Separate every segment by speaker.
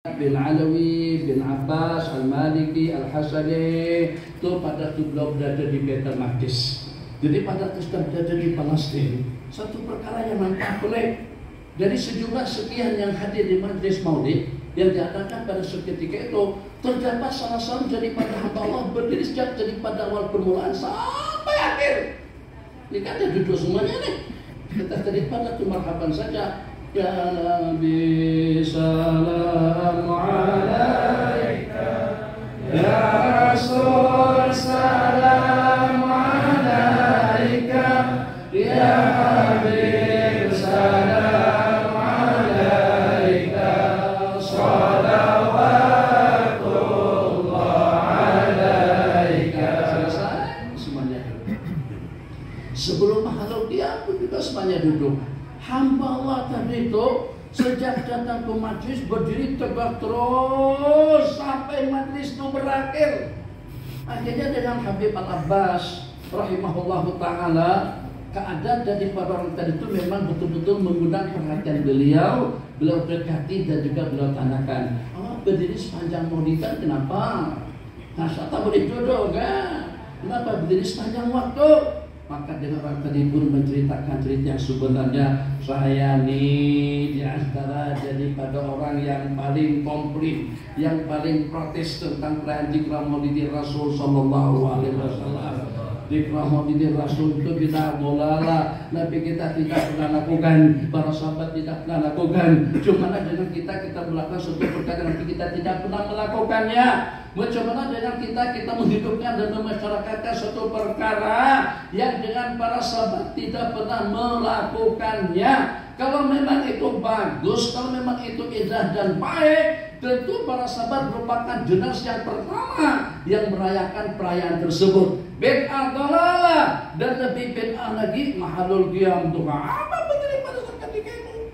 Speaker 1: bin Alawi, bin Abbas, Al-Maliki, Al-Hasani itu pada beliau berada di Baitul Maqdis. Jadi pada ketika berada di Palestina, satu perkara yang nampak oleh dari sejumlah sekian yang hadir di majlis maulid yang diadakan pada seketika itu, terdapat salah satu daripada hamba Allah berdiri sejak daripada awal permulaan sampai akhir. Ini kan ada duduk semuanya nih. Kita daripada itu marhaban saja. Ya Nabi salam alaika, ya Rasul salam alaika, ya Habib salam alaika, salawatullah alaika. Selesai semuanya. Sebelum makhluk dia pun juga semuanya duduk. Hamba Allah tadi itu sejak datang ke majlis berdiri tegak terus sampai majlis itu berakhir. Akhirnya dengan Habib Al-Abbas rahimahullahu ta'ala, keadaan daripada orang tadi itu memang betul-betul mengundang perhatian beliau. Beliau dekati dan juga beliau tanyakan, Allah berdiri sepanjang maulidan kenapa? Nah, saya boleh duduk kan? Kenapa berdiri sepanjang waktu? Maka dengan orang tadi pun menceritakan cerita yang sebenarnya, saya ini di antara daripada orang yang paling komplain, yang paling protes tentang perayaan Dzikra Maulidin Rasul sallallahu alaihi wasallam. Dzikra Maulidin Rasul itu bid'ah dolalah. Nabi kita tidak pernah lakukan, para sahabat tidak pernah lakukan. Cuma dengan kita melakukan suatu perkara yang kita tidak pernah melakukannya. Bagaimana dengan kita menghidupkan dan memasyarakatkan suatu perkara yang dengan para sahabat tidak pernah melakukannya. Kalau memang itu bagus, kalau memang itu indah dan baik, tentu para sahabat merupakan generasi yang pertama yang merayakan perayaan tersebut. Bid'ah dhalalah, dan lebih bid'ah lagi mahalul qiyam duha. Apa betul pada saat ketika itu?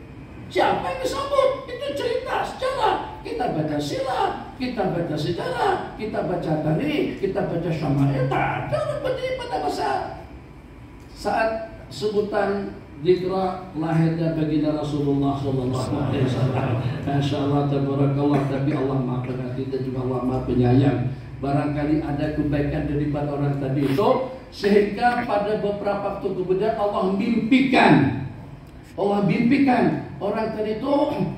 Speaker 1: Siapa yang disebut? Itu cerita sejarah. Kita baca sirah, kita baca sejarah, kita baca tarikh, kita baca syama'il. Tak ada berdiri pada masa saat sebutan Dzikra lahirnya baginda Rasulullah sallallahu alaihi wasallam. Masyaallah tabarakallah, tapi Allah Maha Pengasih dan juga Allah Maha Penyayang. Barangkali ada kebaikan daripada orang tadi itu sehingga pada beberapa waktu kemudian Allah mimpikan orang tadi itu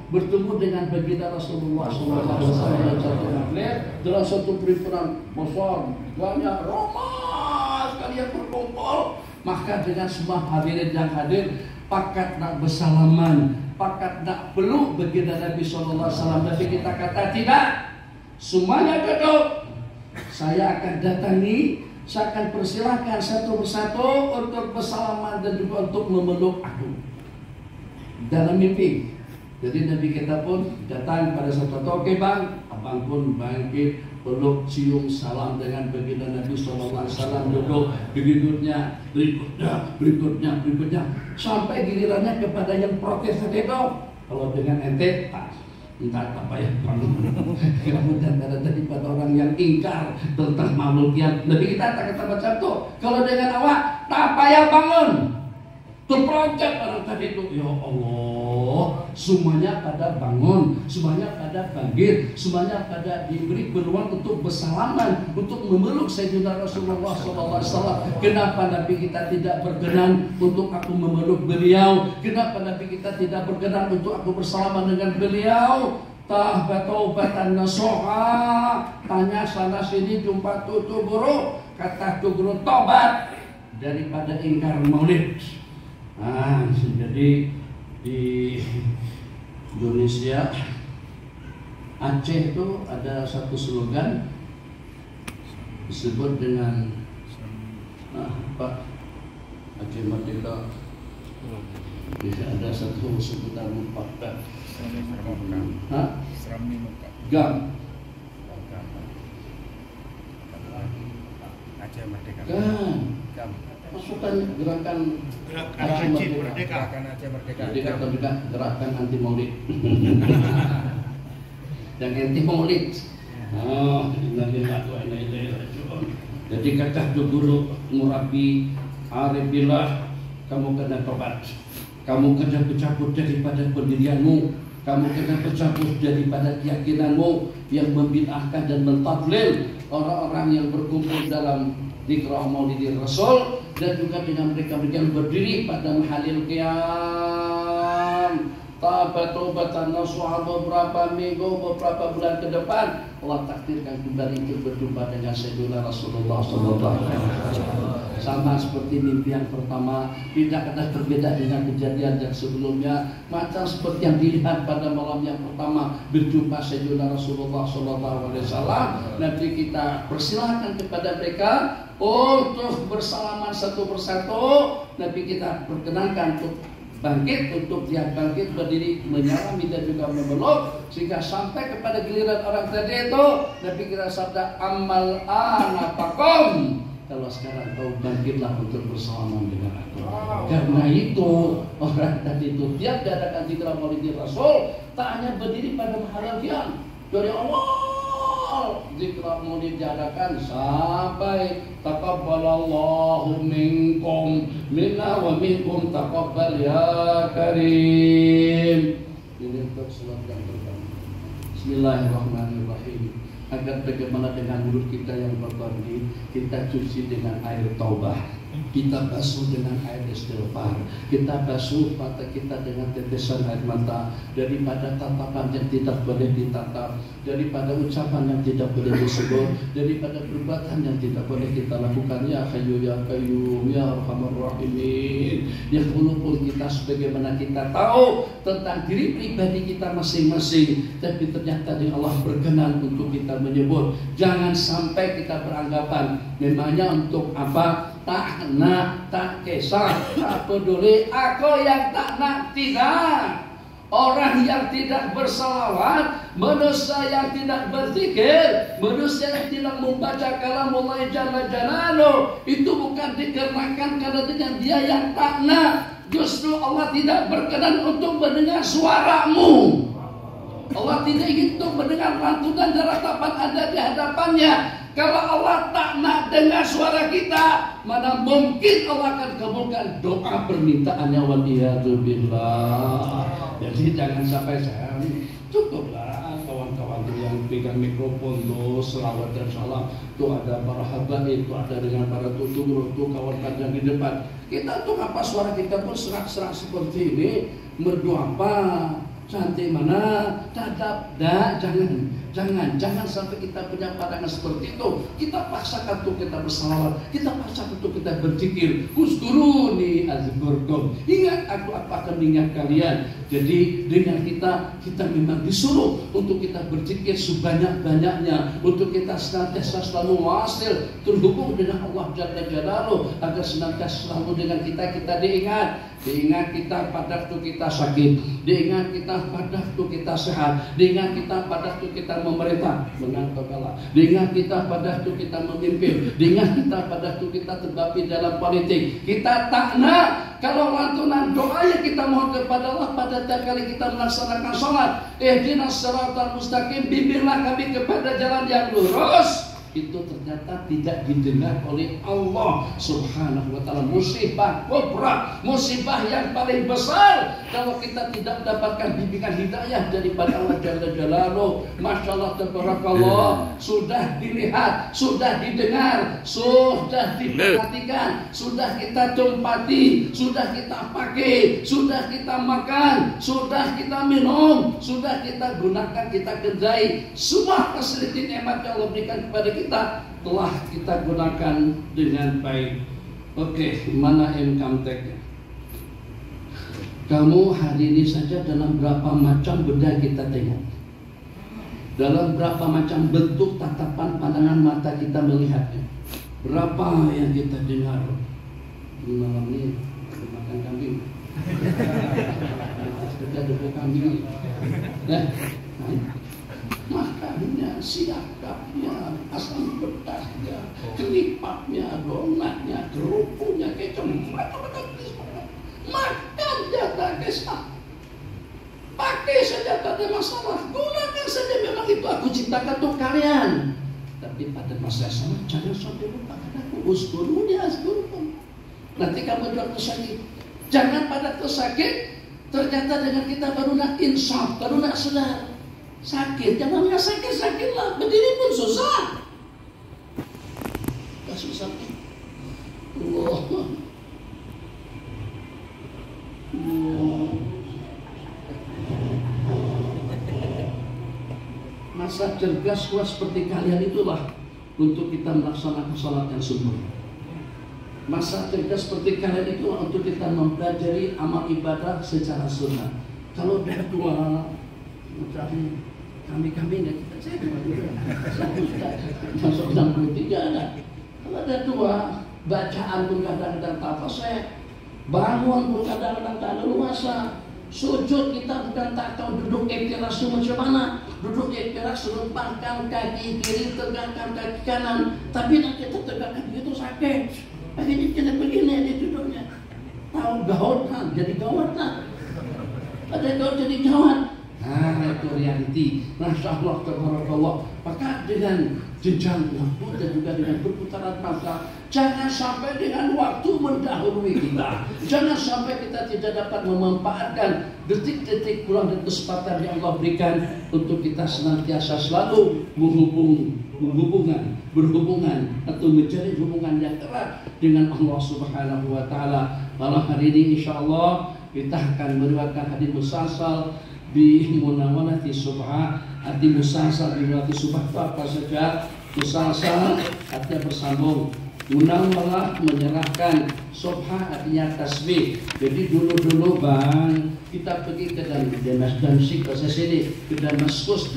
Speaker 1: bertemu dengan baginda Rasulullah SAW dalam satu perhimpunan besar, banyak ramai sekali yang berkumpul. Maka dengan semua hadirin yang hadir, pakat nak bersalaman, pakat nak peluk baginda Nabi SAW. Tapi kita kata tidak, semuanya duduk. Saya akan datangi, saya akan persilahkan satu persatu untuk bersalaman dan juga untuk memeluk aku dalam mimpi. Jadi Nabi kita pun datang pada satu oke bang, abang pun bangkit, peluk, cium, salam dengan baginda Nabi SAW, duduk, berikutnya, sampai gilirannya kepada yang protes tadi itu. Kalau dengan ente, entah apa ya bang. Kemudian ada daripada orang yang ingkar tentang makhluknya. Nabi kita kata macam itu. Kalau dengan awak, tak payah bangun. Terperanjat orang tadi itu, ya Allah, semuanya pada bangun, semuanya pada bangkit, semuanya pada diberi peluang untuk bersalaman, untuk memeluk Sayyidina Rasulullah SAW. Kenapa Nabi kita tidak berkenan untuk aku memeluk beliau? Kenapa Nabi kita tidak berkenan untuk aku bersalaman dengan beliau? Taubatan nasuha, tanya sana sini jumpa tutu guru, kata tu guru tobat daripada ingkar maulid. Jadi di Indonesia, Aceh itu ada satu slogan disebut dengan Pak Aceh Merdeka. Bisa ada satu sebutan mufakat. Gam. Aceh Merdeka. Gam. Pasukan gerakan Aceh Merdeka. Jadi kata juga gerakan anti maulid. Yang anti maulid. Jadi kata guru murabi Arifillah, kamu kena tobat. Kamu kena bercabut daripada pendirianmu. Kamu kena berjauh daripada keyakinanmu yang membid'ahkan dan mentadlil orang-orang yang berkumpul dalam Dzikra Maulidin Rasul, dan juga dengan mereka yang berdiri pada mahalil qiyam. Tabat-tobatan nasuha beberapa minggu, beberapa bulan ke depan, Allah takdirkan kembali untuk berjumpa dengan Sayyidina Rasulullah SAW. Sama seperti mimpi yang pertama, tidak ada berbeda dengan kejadian yang sebelumnya. Macam seperti yang dilihat pada malam yang pertama, berjumpa Sayyidina Rasulullah SAW. Nanti kita persilahkan kepada mereka untuk bersalaman satu persatu. Nanti kita perkenankan untuk bangkit, untuk dia bangkit berdiri menyalami dan juga memeluk, sehingga sampai kepada giliran orang tadi itu Nabi kita sabda amal ana pakom, kalau sekarang kau bangkitlah untuk bersalaman dengan aku. Karena itu orang tadi itu tiap diadakan Dzikra Maulidin Rasul tak hanya berdiri pada mahalal qiyam dari Allah. Dzikra Maulid diadakan sampai taqabbalallahu minkum minna wa minkum taqabbal ya karim. Ini untuk salat yang pertama. Bismillahirrahmanirrahim. Agar bagaimana dengan mulut kita yang kotor ini, kita cuci dengan air taubah, kita basuh dengan air istighfar, kita basuh mata kita dengan tetesan air mata, daripada tatapan yang tidak boleh ditatap, daripada ucapan yang tidak boleh disebut, daripada perbuatan yang tidak boleh kita lakukan. Ya Hayyu ya Qayyum ya Arhamar Rahimin. Ya walaupun kita sebagaimana kita tahu tentang diri pribadi kita masing-masing, tapi ternyata di Allah berkenan untuk kita menyebut. Jangan sampai kita beranggapan memangnya untuk apa, tak nak, tak kisah, tak peduli, aku yang tak nak. Tidak. Orang yang tidak bersalawat, manusia yang tidak berzikir, manusia yang tidak membaca kalamullah jalla jalaluhu, itu bukan dikarenakan karena dengan dia yang tak nak. Justru Allah tidak berkenan untuk mendengar suaramu. Allah tidak ingin untuk mendengar lantunan dan ratapan Anda di hadapannya. Kalau Allah tak nak dengar suara kita, mana mungkin Allah akan kabulkan doa permintaannya. Waliyadzubillah. Jadi jangan sampai saya cukuplah kawan-kawan yang pegang mikrofon tuh selawat dan salam tuh ada para habaib, tuh ada dengan para tutur, tuh kawan yang di depan. Kita tuh apa suara kita pun serak-serak seperti ini, merdu apa? Cantik mana, cadap, dah, jangan sampai kita punya pandangan seperti itu. Kita paksakan untuk kita bersalawat, kita paksakan untuk kita berzikir. Uzkuruni azkurkum. Ingat aku akan mengingat kalian. Jadi dengan kita memang disuruh untuk kita berzikir sebanyak-banyaknya, untuk kita senantiasa selalu wasil terhubung dengan Allah Jalla Jalaluhu, agar senantiasa selalu dengan kita diingat kita pada waktu kita sakit, diingat kita pada waktu kita sehat, diingat kita pada waktu kita memerintah mengangkat Allah, diingat kita pada waktu kita memimpin, diingat kita pada waktu kita terbabit dalam politik. Kita tak nak kalau lantunan doa yang kita mohon kepada Allah pada tiap kali kita melaksanakan sholat, ihdinas siratal mustaqim, bimbinglah kami kepada jalan yang lurus, itu ternyata tidak didengar oleh Allah Subhanahu wa ta'ala. Musibah kubra, musibah yang paling besar kalau kita tidak mendapatkan bimbingan hidayah daripada Allah Jalla Jalaluhu. Masya Allah tabarakallah, sudah dilihat, sudah didengar, sudah diperhatikan, sudah kita tumpati, sudah kita pakai, sudah kita makan, sudah kita minum, sudah kita gunakan, kita kerjai. Semua fasilitas nikmat yang Allah berikan kepada kita telah kita gunakan dengan baik. Oke, mana income tax-nya? Kamu hari ini saja dalam berapa macam benda kita tengok, dalam berapa macam bentuk tatapan pandangan mata kita melihatnya, berapa yang kita dengar. Malam ini makan kambing, kita duduk kambing, makannya, siapnya, asam pedasnya, kelipatnya, donatnya, kerupuknya, kecap, makan jatah kisah, pakai saja tak ada masalah, gunakan saja, memang itu aku ciptakan untuk kalian. Tapi pada masa sama jangan sampai lupakan aku. Uzkuruni azkurkum. Nanti kamu waktu sakit, jangan pada waktu sakit Ternyata dengan kita baru nak insaf, baru nak sadar sakit, yang namanya sakit lah, berdiri pun susah. Tak susah. Allah. Masa cergas kuat seperti kalian itulah untuk kita melaksanakan salat yang sempurna. Masa cerdas seperti kalian itu untuk kita mempelajari amal ibadah secara sunnah. Kalau dah tua, macam kami dah kita cek masuk 63 ada. Kalau dah tua, bacaan pun kadang-kadang tak fasih, bangun pun kadang-kadang tak leluasa. Sujud kita bukan tak tahu duduk ikhtiras macam mana. Duduk ikhtiras lemparkan kaki kiri, tegakkan kaki kanan. Tapi nak kita tegakkan itu sakit. Akhirnya kita begini dia duduknya. Tahu gawat kan, jadi gawat lah. Ada gawat jadi gawat. Nah itu realiti. Masya Allah, tabarakallah. Maka dengan jenjang waktu dan juga dengan perputaran masa, jangan sampai dengan waktu mendahului kita. Jangan sampai kita tidak dapat memanfaatkan detik-detik pulang dan kesempatan yang Allah berikan untuk kita senantiasa selalu berhubungan atau menjalin hubungan yang erat dengan Allah Subhanahu wa taala. Malam hari ini insyaallah kita akan meriwayatkan hadis musalsal bi munawwarati subha. Arti musalsal bi munawwarati subha itu apa saja? Musalsal artinya bersambung. Munawwarah menyerahkan, subha artinya tasbih. Jadi dulu bang kita pergi ke Damaskus ke sini, ke Damaskus,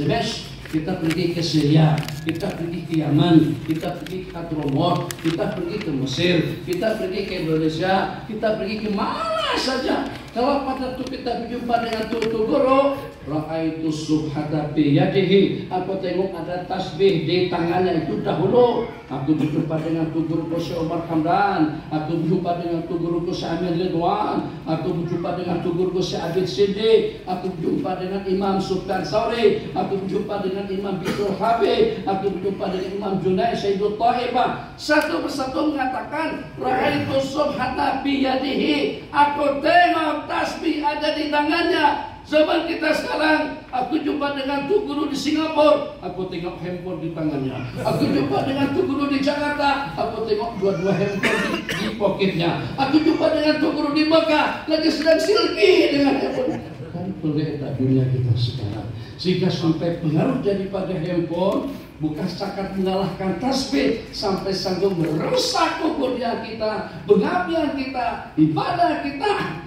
Speaker 1: kita pergi ke Syria, kita pergi ke Yaman, kita pergi ke Hadramaut, kita pergi ke Mesir, kita pergi ke Indonesia, kita pergi ke mana saja. Kalau pada itu kita berjumpa dengan tutu guru, ra'aitu subhata fi yadihi, aku tengok ada tasbih di tangannya itu dahulu. Aku berjumpa dengan tuguruku Syekh Umar Hamdan, aku berjumpa dengan tuguruku Syekh Amir Ridwan, aku berjumpa dengan tuguruku Syekh Abid Siddiq, aku berjumpa dengan Imam Sufyan Tsauri, aku berjumpa dengan Imam Bisrul Habib, aku berjumpa dengan Imam Junaid Sayyidul Taibah. Satu persatu mengatakan ra'aitu subhata fi yadihi, aku tengok tasbih ada di tangannya. Zaman kita sekarang, aku jumpa dengan tu guru di Singapura, aku tengok handphone di tangannya. Aku jumpa dengan tu guru di Jakarta, aku tengok dua-dua handphone di pocketnya. Aku jumpa dengan tu guru di Mekah, lagi sedang selfie dengan handphone. Kan perbedaan dunia kita sekarang, sehingga sampai pengaruh daripada handphone bukan sekat mengalahkan tasbih, sampai sanggup merusak kuburnya kita, pengabdian kita, ibadah kita,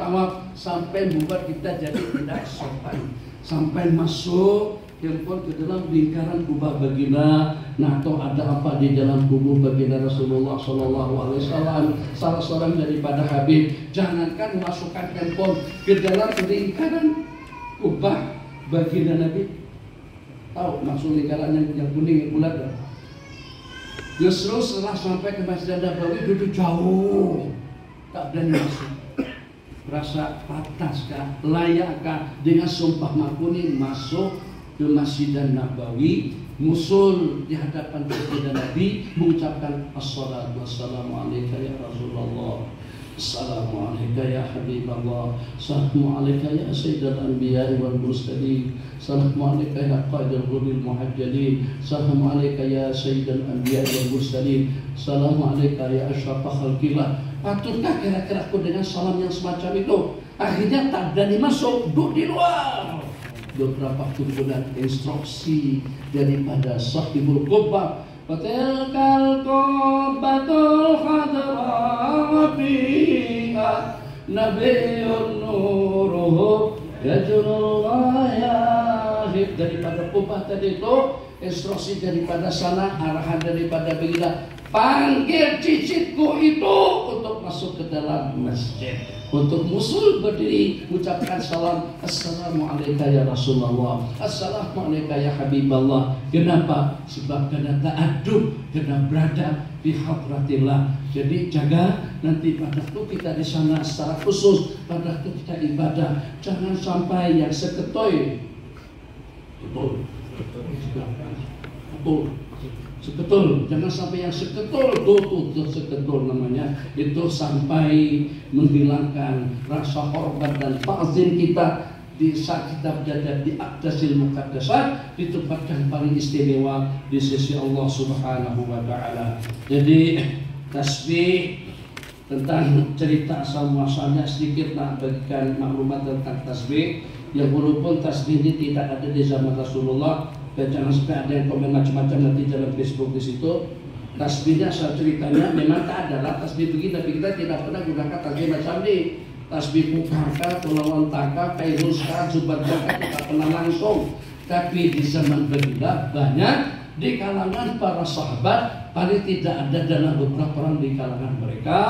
Speaker 1: sampai membuat kita jadi tidak sopan, sampai masuk handphone ke dalam lingkaran kubah baginda. Nah, toh ada apa di dalam kubur baginda Rasulullah SAW? Salah seorang daripada Habib, jangankan memasukkan handphone ke dalam lingkaran kubah baginda Nabi. Tahu maksud lingkaran yang kuning yang bulat kan? Justru setelah sampai ke Masjid Nabawi duduk jauh, tak berani masuk. Rasa pantaskah, layakkah dengan sumpah makuni masuk ke Masjid Nabawi, musul di hadapan baginda Nabi, mengucapkan assalatu wassalamu alaika ya Rasulullah, assalamualaikum ya Habiballah, assalamualaikum ya Sayyidul Anbiya wal Mursalin, assalamualaikum ya Qaidul Ghuril Muhajjalin, assalamualaikum ya Sayyidul Anbiya wal Mursalin, assalamualaikum ya Asyrafah Khalqillah. Patutkah kira-kira aku dengan salam yang semacam itu? Akhirnya tak berani masuk, duduk di luar. Beberapa kemudian instruksi daripada sahibul qubbah, fatilkal qubbatul khadra fiha nabiyyun nuruhu yajrul ghayahib. Daripada qubbah tadi itu instruksi daripada sana, arahan daripada baginda, panggil cicitku itu untuk masuk ke dalam masjid, untuk musul berdiri, ucapkan salam, assalamualaikum ya Rasulullah, assalamualaikum ya Habiballah. Kenapa? Sebab kena ta'adub, kena berada di hadratillah. Jadi jaga nanti pada waktu kita di sana secara khusus, pada waktu kita ibadah, jangan sampai yang seketoy. Betul. Seketul, jangan sampai yang seketul, tuh seketul namanya, itu sampai menghilangkan rasa hormat dan ta'zim kita di saat kita berada di aqdasil muqaddasat, ditempatkan paling istimewa di sisi Allah Subhanahu wa taala. Jadi tasbih, tentang cerita asal muasalnya sedikit bagikan maklumat tentang tasbih. Yang walaupun tasbih ini tidak ada di zaman Rasulullah, dan jangan sampai ada yang komen macam-macam nanti dalam Facebook di situ. Tasbihnya asal ceritanya memang tak ada lah tasbih begini, tapi kita tidak pernah gunakan tasbih macam ini. Tasbih Pukaka, Tulawantaka, Kairuska, Subadaka tidak pernah langsung. Tapi di zaman berbeda banyak di kalangan para sahabat, paling tidak ada dalam beberapa orang di kalangan mereka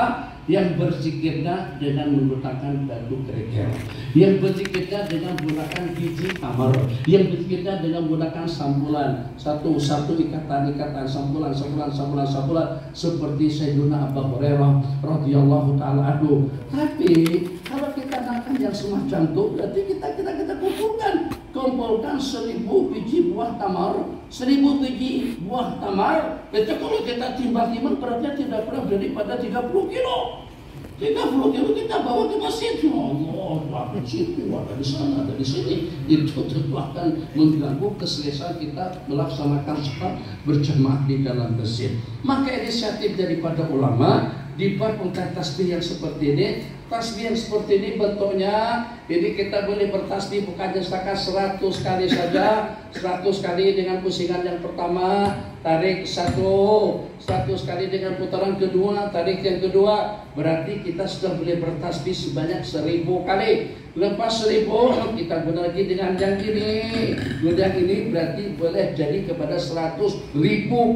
Speaker 1: yang berzikirnya dengan menggunakan batu kerikil, yang berzikirnya dengan menggunakan biji tamar, yang berzikirnya dengan menggunakan sambulan, satu ikatan sambulan seperti Sayyidina Abu Hurairah radhiyallahu taala anhu. Tapi kalau kita makan yang semacam itu, berarti kita kumpulkan 1000 biji buah tamar, 1000 biji buah tamar. Itu kalau kita timbang-timbang beratnya tidak pernah daripada 30 kilo. 30 kilo kita bawa ke masjid. Allah, situ dari sana, dari sini. Itu tentu akan mengganggu keselesaan kita melaksanakan sholat berjamaah di dalam masjid. Maka inisiatif daripada ulama di bab tasbih yang seperti ini. Tasbih yang seperti ini bentuknya, ini kita boleh bertasbih bukan setakat 100 kali saja, 100 kali dengan pusingan yang pertama, tarik 100 kali dengan putaran kedua, tarik yang kedua, berarti kita sudah boleh bertasbih sebanyak 1000 kali. Lepas 1000 kita guna lagi dengan yang ini, yang ini berarti boleh jadi kepada 100.000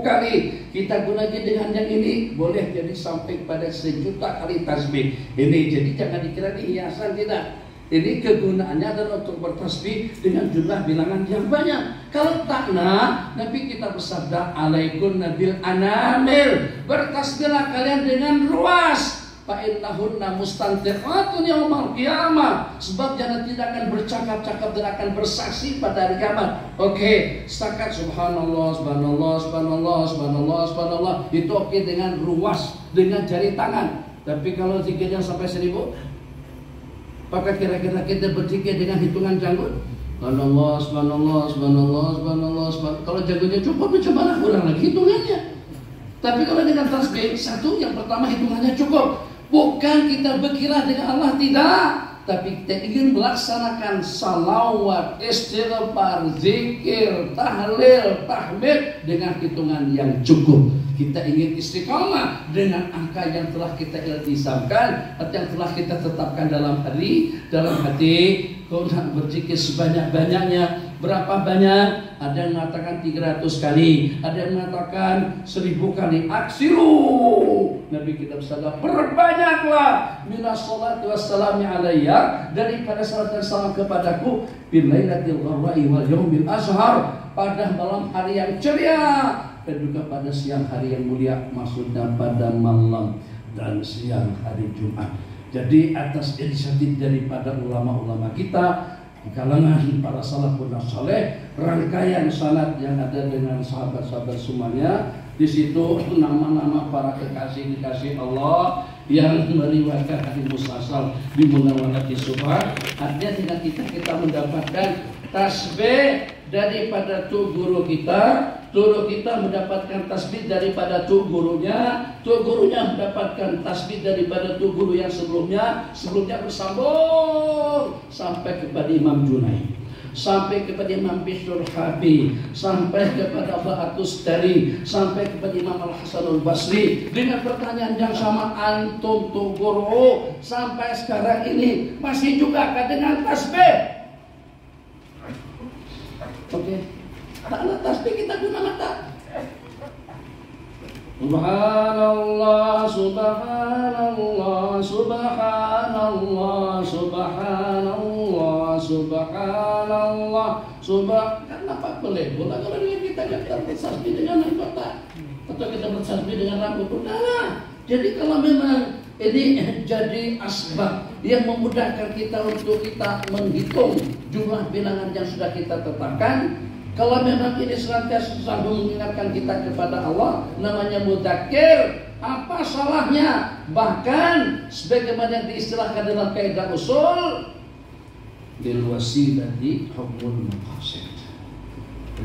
Speaker 1: kali. Kita guna lagi dengan yang ini, boleh jadi sampai pada 1.000.000 kali tasbih. Ini jadi jangan dikira ini hiasan, tidak. Ini kegunaannya adalah untuk bertasbih dengan jumlah bilangan yang banyak. Kalau tak Nabi kita bersabda, alaikum nabil anamil, bertasbihlah kalian dengan ruas. Fa'innahunna mustantiqatun yaumal qiyamah, sebab jangan tidak akan bercakap-cakap dan akan bersaksi pada hari kiamat. Oke, setakat subhanallah, subhanallah, subhanallah, subhanallah, subhanallah, itu oke dengan ruas, dengan jari tangan. Tapi kalau zikirnya sampai 1000, apakah kira-kira kita berzikir dengan hitungan janggut? Subhanallah, subhanallah, subhanallah, subhanallah, subhanallah. Kalau janggutnya cukup, coba kurang lagi hitungannya. Tapi kalau dengan tasbih, satu yang pertama hitungannya cukup. Bukan kita berkira dengan Allah, tidak. Tapi kita ingin melaksanakan salawat, istighfar, zikir, tahlil, tahmid dengan hitungan yang cukup. Kita ingin istiqamah dengan angka yang telah kita iltisamkan, atau yang telah kita tetapkan dalam hati. Kau nak berzikir sebanyak-banyaknya. Berapa banyak? Ada yang mengatakan 300 kali, ada yang mengatakan 1000 kali. Aksiru, Nabi kita bersabda, perbanyaklah minas salati wassalami alayya, daripada salat dan salam kepadaku bil lailatil gharra'i wal yaumil azhar, pada malam hari yang ceria dan juga pada siang hari yang mulia, maksudnya pada malam dan siang hari Jumat. Jadi atas inisiatif daripada ulama-ulama kita di kalangan para salafun saleh, rangkaian salat yang ada dengan sahabat-sahabat semuanya, di situ nama-nama para kekasih Allah yang meriwayatkan hadis musalsal di Munawwarati Subhan. Artinya dengan kita mendapatkan tasbih daripada tu guru kita mendapatkan tasbih daripada tu gurunya mendapatkan tasbih daripada tu guru yang sebelumnya bersambung sampai kepada Imam Junaid, sampai kepada Imam Bishrul Habi, sampai kepada Ba'atus Dari, sampai kepada Imam Al-Hasanul Basri dengan pertanyaan yang sama, antum tu guru sampai sekarang ini masih juga dengan tasbih? Oke, taklah tasbih kita guna mata. Subhanallah, subhanallah, subhanallah, subhanallah, subhanallah, Kenapa boleh? Boleh kalau dengan kita bertasbih dengan mata, atau kita bertasbih dengan rambut, udahlah. Jadi kalau memang ini jadi asbab yang memudahkan kita untuk kita menghitung jumlah bilangan yang sudah kita tetapkan, Kalau memang ini senantiasa selalu mengingatkan kita kepada Allah, namanya mudzakir, apa salahnya? Bahkan sebagaimana yang diistilahkan dalam kaidah usul, bil wasilati hukmul maqasid.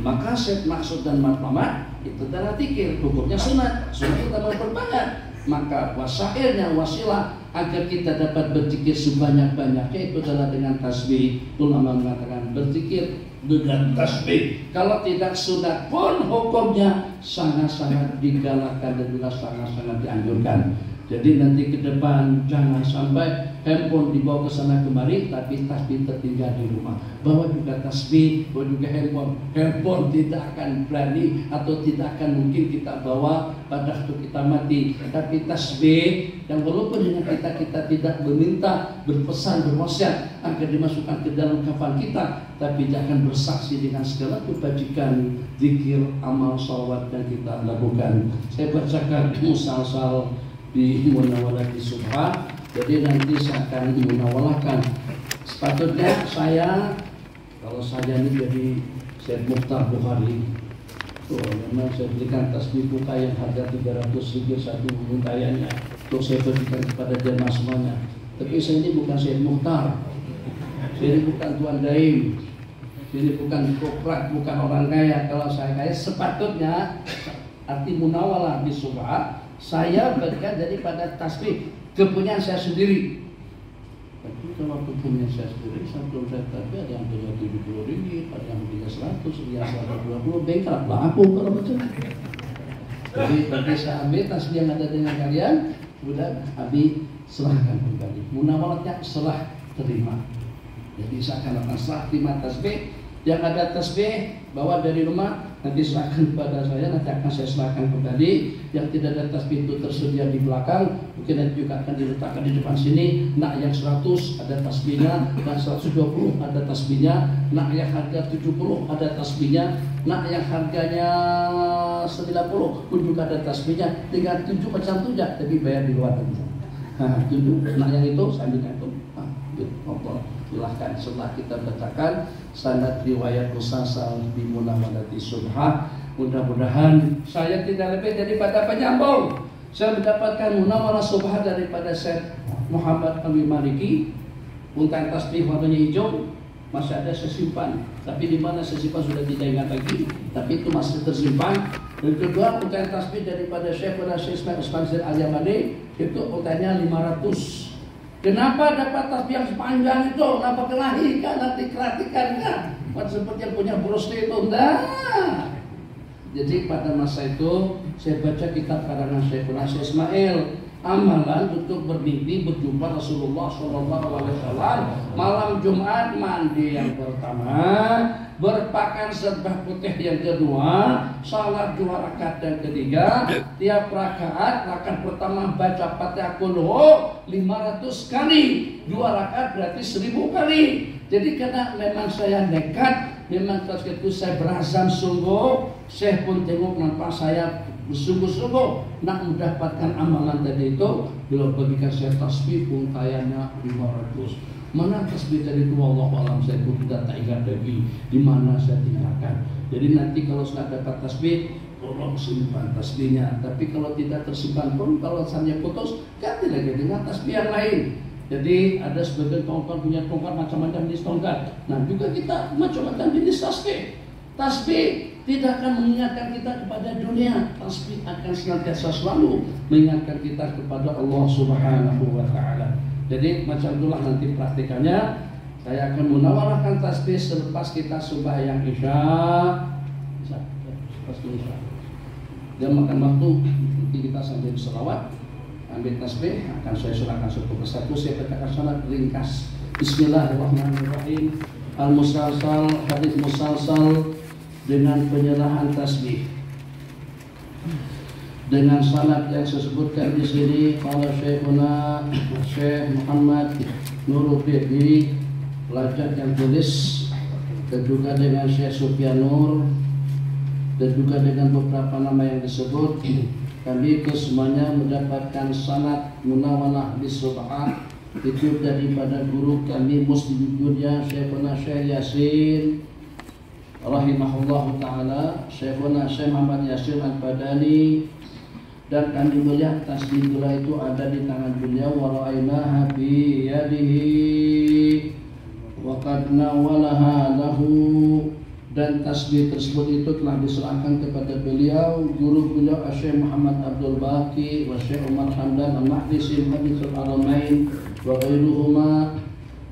Speaker 1: Maqasid, maksud dan matlamat itu adalah zikir, hukumnya sunat. Sunat kita memperbanyak. Maka wasailnya, wasilah agar kita dapat berzikir sebanyak-banyaknya itu adalah dengan tasbih. Ulama mengatakan berzikir dengan tasbih. Kalau tidak sunat pun hukumnya sangat-sangat digalakkan dan juga sangat-sangat dianjurkan. Jadi nanti ke depan jangan sampai handphone dibawa ke sana kemari tapi tasbih tertinggal di rumah. Bawa juga tasbih, bawa juga handphone. Handphone tidak akan berani atau tidak akan mungkin kita bawa pada waktu kita mati. Tapi tasbih, dan walaupun dengan kita tidak meminta, berpesan, berwasiat agar dimasukkan ke dalam kafan kita, tapi jangan bersaksi dengan segala kebajikan, zikir, amal, salawat yang kita lakukan. Saya bacakan musal-sal di Munawwalati Subha. Jadi nanti saya akan munawwalahkan. Sepatutnya saya, kalau saya ini jadi Syekh Mukhtar Bukhari, memang saya berikan tasbih buka yang harga 300 ribu satu untaiannya untuk saya berikan kepada jemaah semuanya. Tapi saya ini bukan Syekh Mukhtar, saya ini bukan Tuan Daim, saya ini bukan koprak, bukan orang kaya. Kalau saya kaya, sepatutnya arti munawwalah di Subha saya berikan daripada tasbih kepunyaan saya sendiri. Tapi kalau kepunyaan saya sendiri, sebelum saya tasbih ada yang punya 70 ribu, ada yang punya 100, yang 120, bengkak lah aku kalau macam. Jadi bagi saya ambil tasbih yang ada dengan kalian, sudah Abi serahkan kembali. Munawwalatnya serah terima. Jadi saya akan lakukan serah terima tasbih. Yang ada tasbih bawa dari rumah, nanti serahkan kepada saya, nanti akan saya serahkan kembali. Yang tidak ada tasbih itu tersedia di belakang, mungkin nanti juga akan diletakkan di depan sini. Nak yang 100 ada tasbihnya, nak 120 ada tasbihnya, nak yang harga 70 ada tasbihnya, nak yang harganya 90 pun juga ada tasbihnya. Tinggal 7 macam tu je, tapi bayar di luar tadi. 7, nak yang itu saya ambilkan itu. Allah. Silahkan setelah kita bacakan sanad riwayat musasal di Munawwalati Subha. Mudah-mudahan saya tidak lebih daripada penyambung. Saya mendapatkan Munawwalah Subha daripada Syekh Muhammad Alwi Maliki. Untai tasbih warnanya hijau masih ada saya simpan. Tapi di mana saya simpan sudah tidak ingat lagi. Tapi itu masih tersimpan. Dan kedua untai tasbih daripada Syekh Ismail Ismail Al-Yamani itu untainya 500. Kenapa dapat tasbih yang sepanjang itu? Kenapa kelahirkan nanti keratikannya? Seperti yang punya Bruce Lee itu enggak. Jadi pada masa itu saya baca kitab karangan Syekh Ismail, amalan untuk bermimpi berjumpa Rasulullah SAW malam Jumat, mandi yang pertama, berpakaian serba putih yang kedua, salat 2 rakaat yang ketiga, tiap rakaat pertama baca Fatihah Qul 500 kali, 2 rakaat berarti 1000 kali. Jadi karena memang saya nekat, memang ketika itu saya berazam sungguh, saya pun tengok nampak saya bersungguh-sungguh nak mendapatkan amalan tadi itu. Bila bagikan saya tasbih untaiannya 500. Mana tasbih tadi itu wallahu alam, saya pun tidak tak ingat lagi di mana saya tinggalkan. Jadi nanti kalau sudah dapat tasbih, tolong simpan tasbihnya. Tapi kalau tidak tersimpan pun, kalau misalnya putus, ganti lagi dengan tasbih yang lain. Jadi ada sebagian tongkat punya tongkat macam-macam jenis tongkat. Nah juga kita macam-macam jenis tasbih. Tasbih tidak akan mengingatkan kita kepada dunia. Tasbih akan senantiasa selalu mengingatkan kita kepada Allah Subhanahu wa Ta'ala. Jadi macam itulah nanti praktikannya. Saya akan munawwarahkan tasbih selepas kita sembahyang Isya. Selepas Isya. Dan makan waktu nanti kita sambil selawat, ambil tasbih, akan saya serahkan satu persatu. Saya bacakan salat ringkas. Bismillahirrahmanirrahim. Al-musalsal, hadis musalsal dengan penyerahan tasbih. Dengan sanad yang saya sebutkan di sini, qala Syekhuna Syekh Muhammad Nuruddin, pelajar yang tulis, dan juga dengan Syekh Sufyan Nur, dan juga dengan beberapa nama yang disebut. Kami kesemuanya mendapatkan sanad Munawwalah di Subha itu daripada guru kami Muslim Dunia Syekhuna Syekh Yasin rahimahullahu taala, Syekhuna Syekh Muhammad Yasir Al-Badani, dan kami melihat tasbih gula itu ada di tangan beliau, wa ra'ainaha bi yadihi wa qad nawalaha lahu, dan tasbih tersebut itu telah diserahkan kepada beliau, guru beliau Syekh Muhammad Abdul Baqi wa Syekh Umar Hamdan Al-Mahdisi Muhaddits Al-Alamain wa ghairuhuma,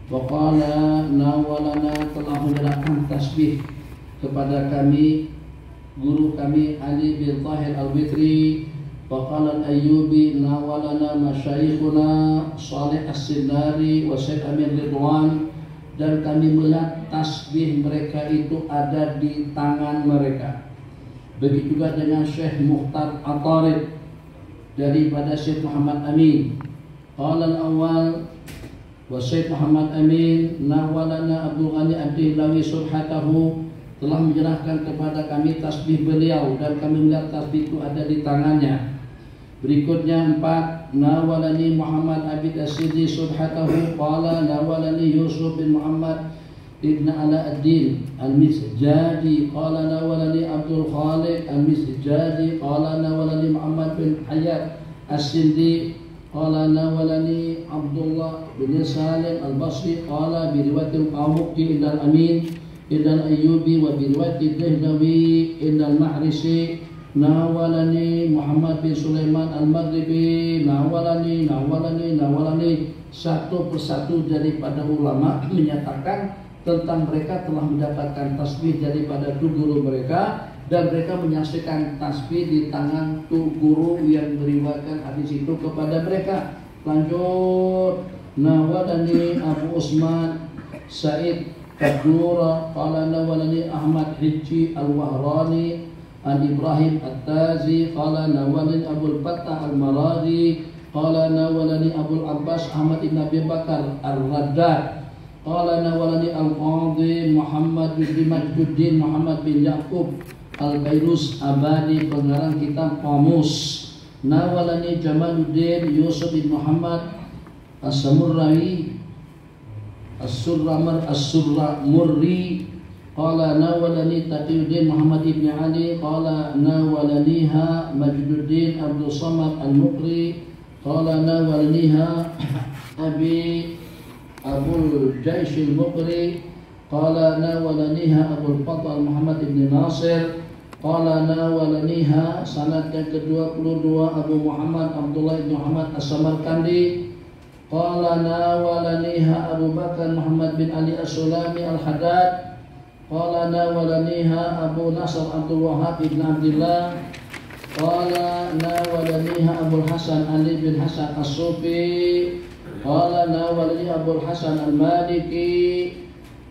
Speaker 1: wa qala nawalana, telah menyerahkan tasbih kepada kami guru kami Ali bin Tahir Al-Witri, wa qala Al-Ayyubi nawalana masyayikhuna Salih As-Sindari wa Syekh Amin Ridwan, dan kami melihat tasbih mereka itu ada di tangan mereka. Begitu juga dengan Syekh Mukhtar At-Tarid daripada Syekh Muhammad Amin. Qala al-awwal wa Syekh Muhammad Amin nawalana Abdul Ghani Ad-Dihlawi surhatahu, telah menyerahkan kepada kami tasbih beliau dan kami melihat tasbih itu ada di tangannya. Berikutnya 4, nawalani Muhammad Abid As-Sidi subhatahu, qala nawalani Yusuf bin Muhammad ibn Alauddin Al-Misjadi, qala nawalani Abdul Khaliq Al-Misjadi, qala nawalani Muhammad bin Hayat As-Sindi, qala nawalani Abdullah bin Salim Al-Basri, qala biriwatil Qawmuqi indal Amin indal Ayyubi wa biriwatil Dihlawi indal Mahrisi, nawalani Muhammad bin Sulaiman Al-Maghribi, nawalani. Satu persatu daripada ulama menyatakan tentang mereka telah mendapatkan tasbih daripada tu guru mereka, dan mereka menyaksikan tasbih di tangan tu guru yang meriwayatkan hadis itu kepada mereka. Lanjut, nawalani Abu Usman Said Kadura, qala nawalani Ahmad Hijji Al-Wahrani an Ibrahim At-Tazi, qala nawalani Abul Fattah Al-Maradi, qala nawalani Abul Abbas Ahmad ibn Abi Bakar Ar-Raddad, qala nawalani Al-Qadhi Muhammad bin Majduddin Muhammad bin Yaqub Al-Bairus Abadi, pengarang kitab Qamus, nawalani Jamaluddin Yusuf bin Muhammad As-Samurri As-Surramurri, qala nawalani Taqiyuddin Muhammad ibn Ali, qala nawalaniha Majduddin Abdul Samad Al-Muqri, qala nawalaniha Abi Abul Jaish Al-Muqri, qala nawalaniha Abul Fadl Muhammad ibn Nasir, qala nawalaniha sanad yang ke-22 Abu Muhammad Abdullah ibn Muhammad As-Samarkandi, qala nawalaniha Abu Bakar Muhammad bin Ali As-Sulami Al-Haddad, qala nawalaniha Abu Nasr Abdul Wahab ibn Abdullah, qala nawalaniha Abu Hasan Ali bin Hasan As-Sufi, qala nawalani Abu Hasan Al-Maliki,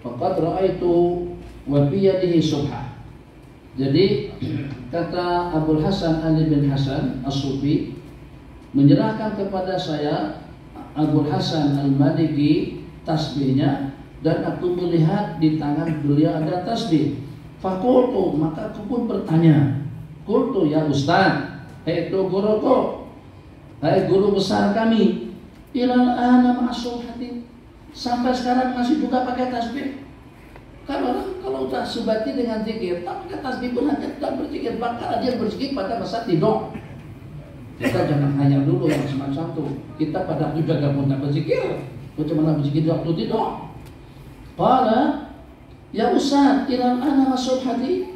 Speaker 1: faqad ra'aitu wa bi yadihi subha. Jadi kata Abu Hasan Ali bin Hasan As-Sufi menyerahkan kepada saya Abu Hasan Al-Maliki tasbihnya, dan aku melihat di tangan beliau ada tasbih. Fakultu, maka aku pun bertanya, kultu ya Ustaz, itu guruku, hai guru besar kami, ilal ana ma'asul hati, sampai sekarang masih juga pakai tasbih. Kan orang kalau udah subati dengan zikir, tak pakai tasbih pun hanya tidak berzikir, bahkan dia berzikir pada masa tidur. Kita jangan hanya dulu yang semacam itu. Kita pada juga gak pun berzikir, bagaimana berzikir waktu tidur. Qala ya Ustaz ilal ana masul hati.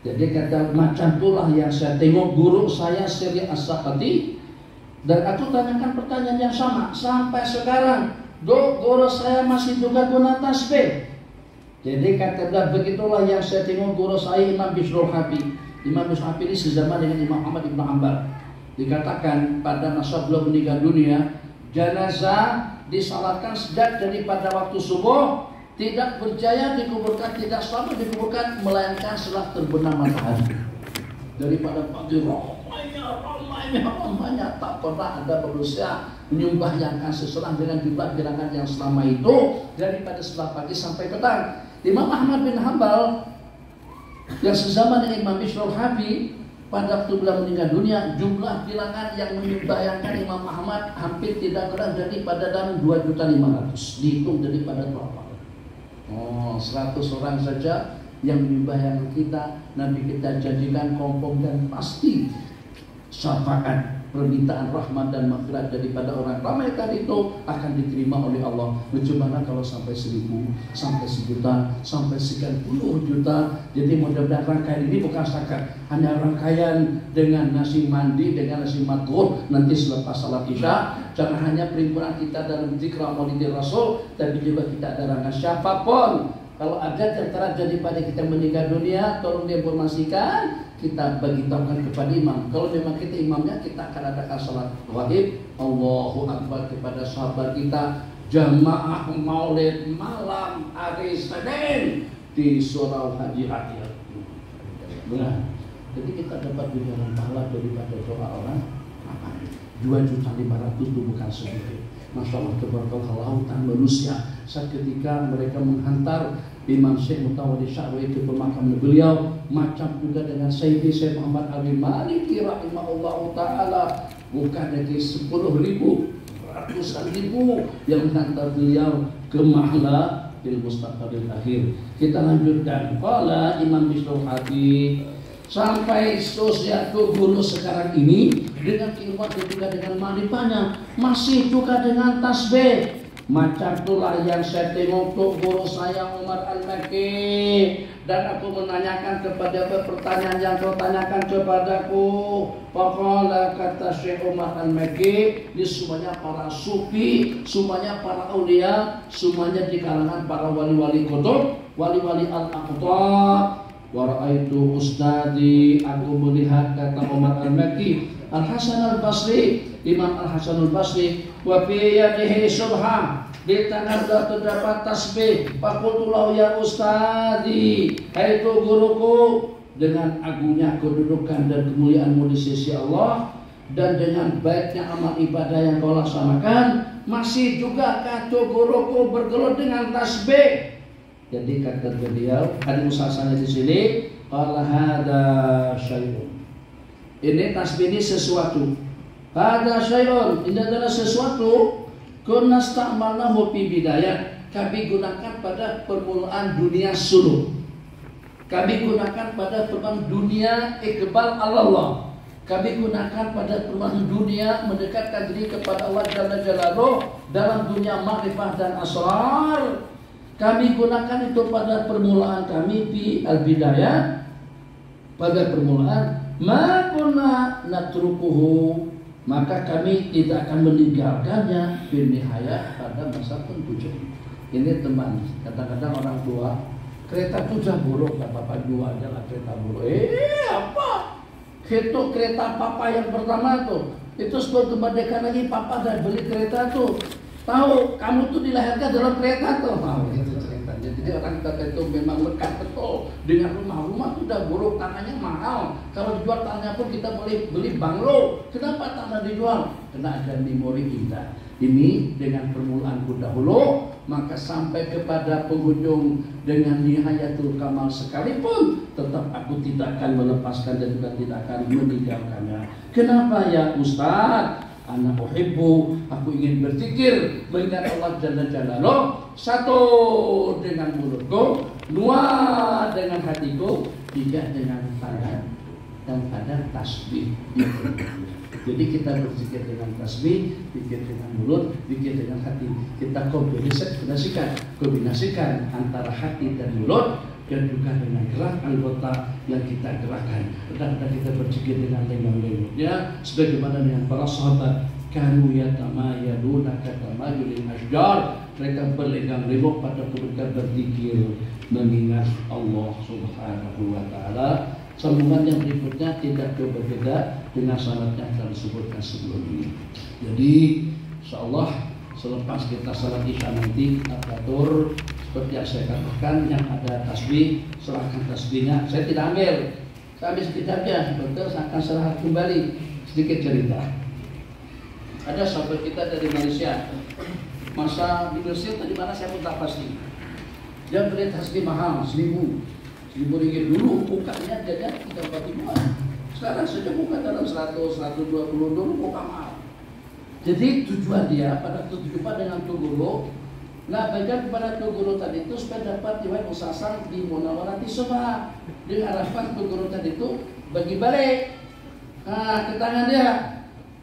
Speaker 1: Jadi kata macam itulah yang saya tengok guru saya Syekh As-Saqati, dan aku tanyakan pertanyaan yang sama sampai sekarang. Guru saya masih juga guna tasbih. Jadi kata begitulah yang saya tengok guru saya Imam Bishrul Hafi. Imam Bishrul Hafi ini sezaman dengan Imam Ahmad ibn Hanbal. Dikatakan pada masa belum meninggal dunia, jenazah disalatkan sejak daripada waktu subuh, tidak berjaya dikuburkan, tidak selalu dikuburkan, melainkan setelah terbenam matahari. Daripada pagi ramainya tak pernah ada manusia menyembahkan seseorang dengan jumlah gerakan yang selama itu, daripada setelah pagi sampai petang. Imam Ahmad bin Hanbal yang sezaman dengan Imam Bishrul Hafi, pada waktu beliau meninggal dunia, jumlah bilangan yang menyembahkan Imam Ahmad hampir tidak kurang daripada dalam 2.500.000. Dihitung daripada berapa? 100 orang saja yang membayangi kita, Nabi kita jadikan kompong dan pasti syafaat, permintaan rahmat dan maghfirah daripada orang ramai tadi itu akan diterima oleh Allah. Bagaimana kalau sampai 1000, sampai 1.000.000, sampai sekian puluh juta. Jadi mudah-mudahan rangkaian ini bukan setakat hanya rangkaian dengan nasi mandi, dengan nasi matruh nanti selepas salat isya. Jangan hanya perhimpunan kita dalam zikra maulid Rasul, tapi juga kita ada rangkaian siapapun. Kalau ada tertera daripada kita meninggal dunia, tolong diinformasikan, kita beritahukan kepada imam. Kalau memang kita imamnya, kita akan adakan salat wajib Allahu Akbar kepada sahabat kita, jamaah maulid malam hari Senin di Surau Haji Akhir. Benar. Jadi kita dapat bilangan pahala daripada doa orang apa? 2.500.000 itu bukan sedikit. Masya Allah, tabarakallah, manusia seketika mereka menghantar Imam Syekh Mutawalli Syahri ke pemakaman beliau, macam juga dengan Sayyidi Syekh Muhammad Abi Maliki rahimahullah ta'ala, bukan lagi 10.000, ratusan ribu yang menghantar beliau ke mahla bil mustaqbalil akhir. Kita lanjutkan. Qala Imam Bishrul Hadi, sampai sosiatu guru sekarang ini dengan keilmuan dan juga dengan makrifahnya masih juga dengan tasbih. Macam itulah yang saya tengok guru saya Umar Al-Makki, dan aku menanyakan kepada pertanyaan yang kau tanyakan kepadaku. Faqala, kata Syekh Umar Al-Makki, ini semuanya para sufi, semuanya para aulia, semuanya di kalangan para wali-wali qutub, wali-wali al-aqtab. Wa ra'aitu ustadi, aku melihat, kata Umar Al-Makki, Al-Hasan Al-Basri, Imam Al-Hasan Al-Basri, wa fi yadihi subhah, di tangan beliau terdapat tasbih. Faqultu ya ustadi, hai itu guruku, dengan agungnya kedudukan dan kemuliaanmu di sisi Allah dan dengan baiknya amal ibadah yang kau laksanakan, masih juga kata guruku bergelut dengan tasbih. Jadi kata beliau, ada musasanya di sini, qala hada syai'un. Ini tasbih ini sesuatu. Hada syai'un, ini adalah sesuatu. Kunna sta'malnahu fi bidayah. Kami gunakan pada permulaan dunia suluk. Kami gunakan pada permulaan dunia iqbal Allah. Kami gunakan pada permulaan dunia mendekatkan diri kepada Allah Jalla Jalaluhu dalam dunia makrifah dan asrar. Kami gunakan itu pada permulaan kami di al-bidayah, pada permulaan ma kunna natrukuhu, maka kami tidak akan meninggalkannya fil nihayah, pada masa penghujung. Ini teman, kadang-kadang orang tua, kereta itu sudah buruk, kata Bapak jual aja lah kereta buruk. Apa? Itu kereta papa yang pertama tuh, itu sebelum kemerdekaan lagi papa udah beli kereta tuh. Tahu kamu tuh dilahirkan dalam kereta tuh, tahu itu cerita. Jadi orang kata itu memang lekat betul dengan rumah tuh udah buruk, tanahnya mahal. Kalau dijual tanahnya pun kita boleh beli banglo. Kenapa tanah dijual? Karena ada memori kita. Ini dengan permulaanku dahulu, maka sampai kepada penghujung dengan nihayatul kamal sekalipun, tetap aku tidak akan melepaskan dan juga tidak akan meninggalkannya. Kenapa ya Ustaz? Ana uhibbu, aku ingin berzikir mengingat Allah Jalla Jalaluhu, satu dengan mulutku, dua dengan hatiku, tiga dengan tangan dan pada tasbih. Jadi kita berzikir dengan tasbih, zikir dengan mulut, zikir dengan hati. Kita kombinasikan antara hati dan mulut dan juga dengan gerak anggota yang kita gerakkan. Kadang-kadang kita berzikir dengan lengang-lengang, ya, sebagaimana dengan para sahabat, kanu yatamayaduna katamayulil asjar, mereka berlengang-lengang pada kedudukan berzikir mengingat Allah Subhanahu wa taala. Sambungan yang berikutnya tidak berbeda dengan syarat yang telah disebutkan sebelumnya. Jadi insyaallah selepas kita salat isya nanti kita atur seperti yang saya katakan, yang ada tasbih serahkan tasbihnya. Saya tidak ambil, saya ambil sedikit saja, betul, saya akan serahkan kembali. Sedikit cerita. Ada sahabat kita dari Malaysia, masa di Mesir tadi mana saya pun tak pasti. Dia beli tasbih mahal 1.000 ringgit dulu, bukanya jadi 3-4 sekarang saja buka dalam 100-120 dulu, buka mahal. Jadi tujuan dia pada berjumpa dengan Tuh Guru, Nah, bagian kepada tu guru tadi itu supaya dapat riwayat musasal di munawarati subha dengan harapan tu guru tadi itu bagi balik ke tangan dia.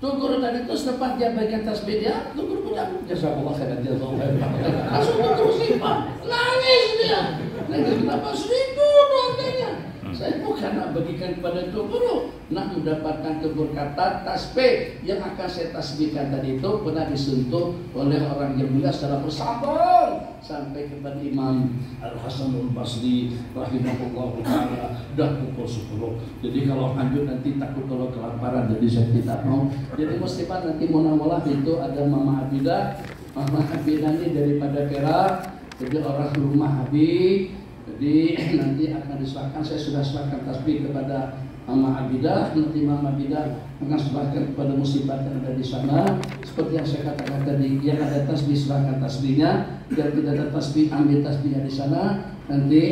Speaker 1: Tu guru tadi itu setepat dia bagian tasbih dia, tu guru bilang jazakallah khairan jazakallah khairan. Langsung tu guru simpan, nangis dia. Nangis kenapa seribu doanya? Saya bukan nak bagikan kepada tu guru, nak mendapatkan keberkatan tasbih yang akan saya tasbihkan tadi itu pernah disentuh oleh orang yang mulia secara bersambung sampai kepada Imam Al-Hasanul Basri rahimahullah taala dan pukul 10. Jadi kalau lanjut nanti takut kalau kelaparan, jadi saya tidak mau. Jadi mesti nanti munawalah itu ada Mama Abidah. Mama Abidah ini daripada Perak, jadi orang rumah Habib. Jadi nanti akan diserahkan, saya sudah serahkan tasbih kepada Mama Abidah, nanti Mama Abidah akan serahkan kepada musibah yang ada di sana. Seperti yang saya katakan tadi, yang ada tasbih serahkan tasbihnya, dan tidak ada tasbih ambil tasbihnya di sana. Nanti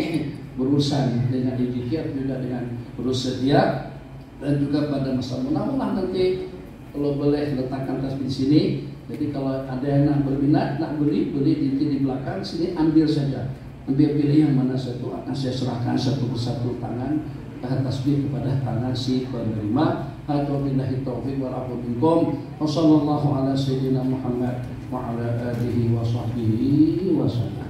Speaker 1: berurusan dengan dikir juga dengan berurusan dia, dan juga pada masa munawalah nanti kalau boleh letakkan tasbih di sini. Jadi kalau ada yang berminat nak beli di belakang sini ambil saja. Ambil pilih yang mana satu akan saya serahkan satu persatu tangan tasbih kepada tangan si penerima. Billahi taufiq wal afu minkum. Wassallallahu ala sayyidina Muhammad wa ala alihi wa sahbihi wa sallam.